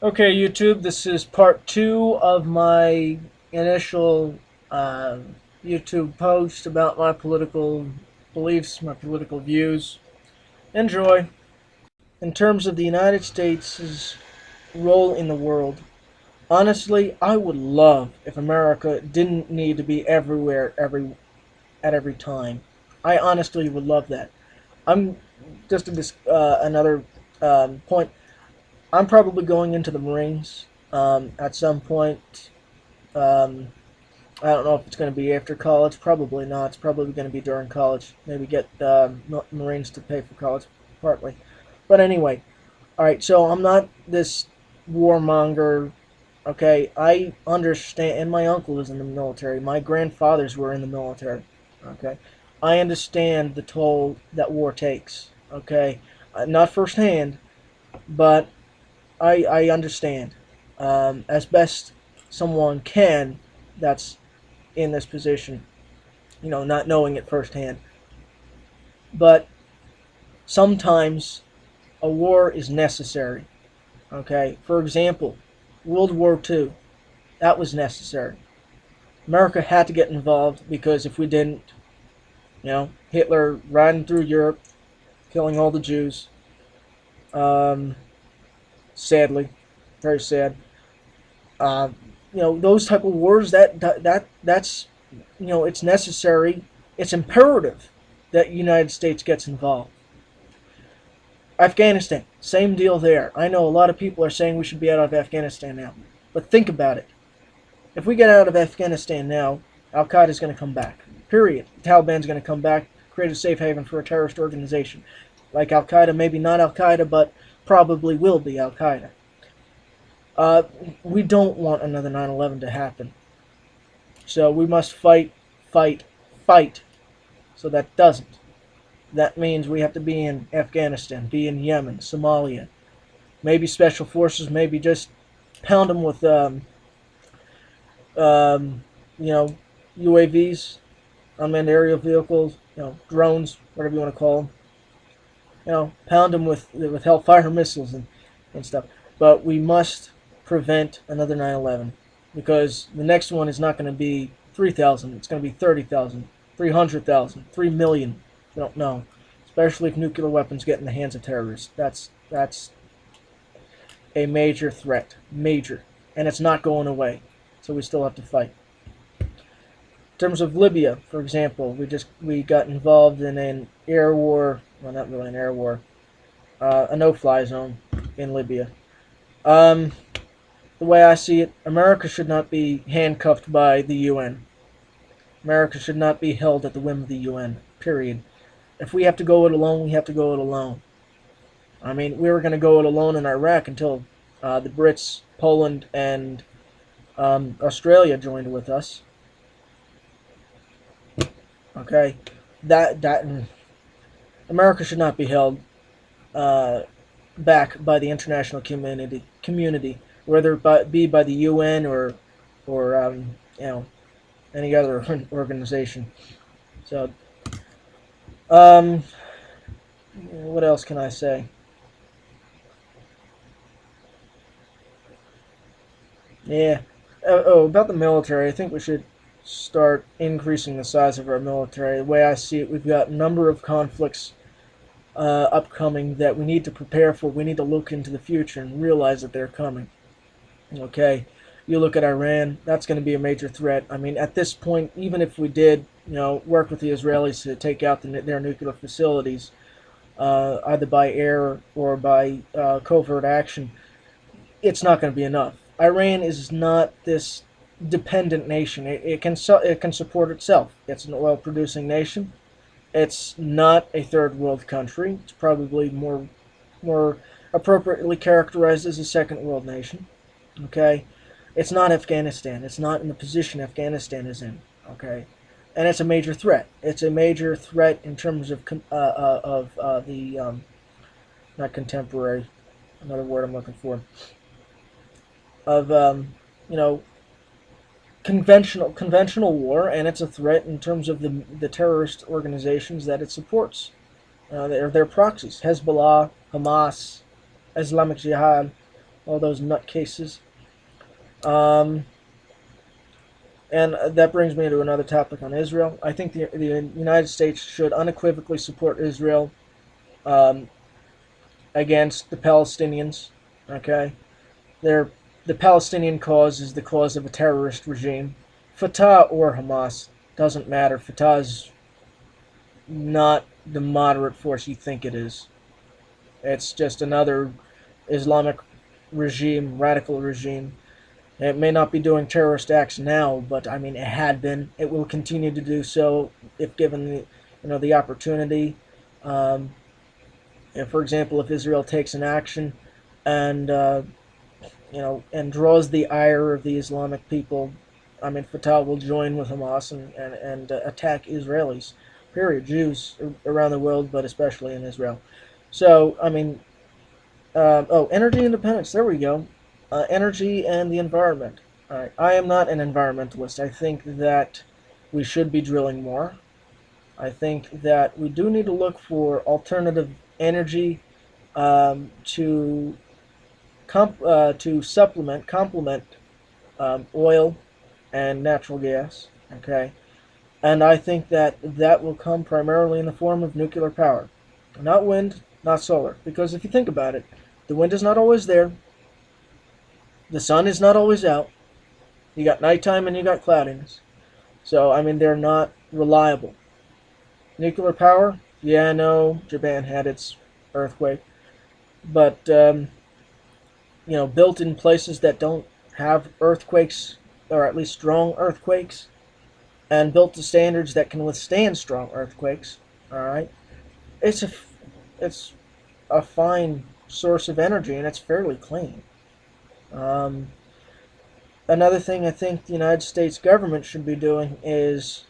Okay, YouTube, this is part two of my initial YouTube post about my political beliefs, my political views. Enjoy. In terms of the United States' role in the world, honestly, I would love if America didn't need to be everywhere at every time. I honestly would love that. I'm just to this another point. I'm probably going into the Marines at some point. Um, I don't know if it's going to be after college. Probably not. It's probably going to be during college. Maybe get Marines to pay for college partly. But anyway, all right. So I'm not this warmonger. Okay, I understand. And my uncle was in the military. My grandfathers were in the military. Okay, I understand the toll that war takes. Okay, not firsthand, but I understand as best someone can that's in this position, not knowing it firsthand. But sometimes a war is necessary. Okay, for example, World War II, that was necessary. America had to get involved because if we didn't, Hitler riding through Europe, killing all the Jews. Um, Sadly, very sad. Uh, those type of wars that's it's necessary. It's imperative that the United States gets involved. Afghanistan, same deal there. I know a lot of people are saying we should be out of Afghanistan now, but think about it. If we get out of Afghanistan now, Al Qaeda is going to come back. Period. The Taliban's going to come back, create a safe haven for a terrorist organization like Al Qaeda. Maybe not Al Qaeda, but probably will be Al Qaeda. Uh, we don't want another 9/11 to happen. So we must fight, fight, fight so that doesn't. That means we have to be in Afghanistan, be in Yemen, Somalia, maybe special forces, maybe just pound them with, um, you know, UAVs, unmanned aerial vehicles, drones, whatever you want to call them. Pound them with Hellfire missiles and stuff. But we must prevent another 9/11 because the next one is not going to be 3,000. It's going to be 30,000, 300,000, 3,000,000. We don't know, especially if nuclear weapons get in the hands of terrorists. That's a major threat, major, and it's not going away. So we still have to fight. In terms of Libya, for example, we got involved in an air war. Well, not really an air war, a no-fly zone in Libya. Um, the way I see it, America should not be handcuffed by the UN. America should not be held at the whim of the UN. Period. If we have to go it alone, we have to go it alone. I mean, we were going to go it alone in Iraq until the Brits, Poland, and Australia joined with us. Okay, that America should not be held uh, back by the international community, whether it be by the UN or any other organization. So, um, what else can I say? Yeah. Oh, about the military, I think we should start increasing the size of our military. The way I see it, we've got a number of conflicts upcoming that we need to prepare for. We need to look into the future and realize that they're coming. Okay, you look at Iran, that's going to be a major threat. I mean, at this point, even if we did, work with the Israelis to take out their nuclear facilities, either by air or by covert action, it's not going to be enough. Iran is not this dependent nation. It can support itself. It's an oil producing nation. It's not a third world country. It's probably more appropriately characterized as a second world nation. Okay, it's not Afghanistan. It's not in the position Afghanistan is in. Okay, and it's a major threat. It's a major threat in terms of the not contemporary, another word I'm looking for, of you know conventional war, and it's a threat in terms of the terrorist organizations that it supports. They're proxies: Hezbollah, Hamas, Islamic Jihad. all those nutcases. Um, and that brings me to another topic on Israel. I think the United States should unequivocally support Israel um, against the Palestinians. Okay, They're, the Palestinian cause is the cause of a terrorist regime. Fatah or Hamas, doesn't matter. Fatah is not the moderate force you think it is. It's just another Islamic regime, radical regime. It may not be doing terrorist acts now, but I mean it had been. It will continue to do so if given the opportunity. Um, if, for example, if Israel takes an action and and draws the ire of the Islamic people, I mean Fatah will join with Hamas and attack Israelis. Period. Jews around the world, but especially in Israel. So I mean, energy independence. There we go. Energy and the environment. All right. I am not an environmentalist. I think that we should be drilling more. I think that we do need to look for alternative energy to complement oil and natural gas. Okay, and I think that that will come primarily in the form of nuclear power, not wind, not solar. Because if you think about it, the wind is not always there. The sun is not always out. You got nighttime and you got cloudiness. So I mean they're not reliable. Nuclear power, yeah, I know Japan had its earthquake, but built in places that don't have earthquakes, or at least strong earthquakes, and built to standards that can withstand strong earthquakes. All right, it's a it's a fine source of energy, and it's fairly clean. Um, Another thing I think the United States government should be doing is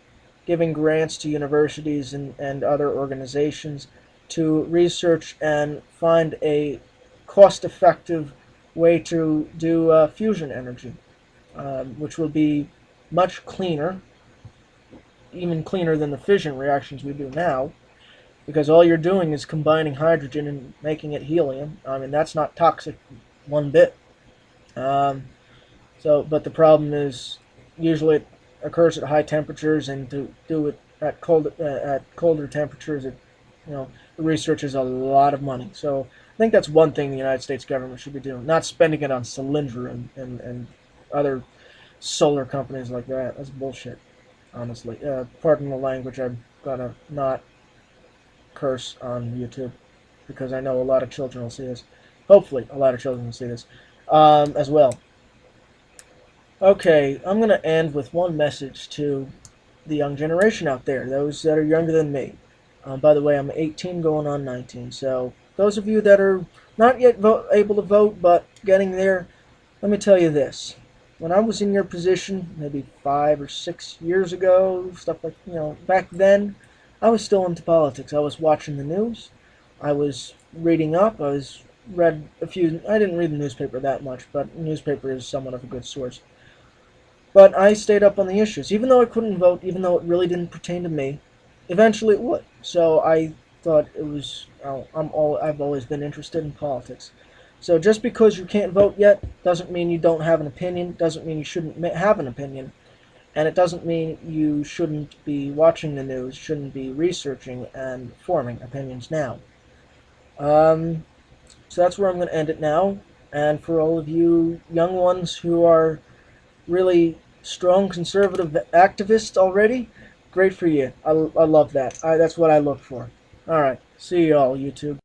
giving grants to universities and other organizations to research and find a cost-effective way to do fusion energy, which will be much cleaner, even cleaner than the fission reactions we do now, because all you're doing is combining hydrogen and making it helium. I mean, that's not toxic one bit. But the problem is usually it occurs at high temperatures, and to do it at colder temperatures, the research is a lot of money. So I think that's one thing the United States government should be doing, not spending it on Solyndra and other solar companies like that. That's bullshit, honestly. Pardon the language. I'm gonna not curse on YouTube because I know a lot of children will see this. Hopefully, a lot of children will see this as well. Okay, I'm going to end with one message to the young generation out there, those that are younger than me. By the way, I'm 18 going on 19, so those of you that are not yet able to vote but getting there, let me tell you this. When I was in your position, maybe 5 or 6 years ago, stuff like, back then, I was still into politics. I was watching the news. I was reading up. I didn't read the newspaper that much, but the newspaper is somewhat of a good source. But I stayed up on the issues. Even though I couldn't vote, even though it really didn't pertain to me, eventually it would. So I thought it was, I've always been interested in politics. So just because you can't vote yet doesn't mean you don't have an opinion, doesn't mean you shouldn't have an opinion, and it doesn't mean you shouldn't be watching the news, shouldn't be researching and forming opinions now. So that's where I'm going to end it now. And for all of you young ones who are really strong conservative activists already, great for you. I love that. That's what I look for. All right. See you all, YouTube.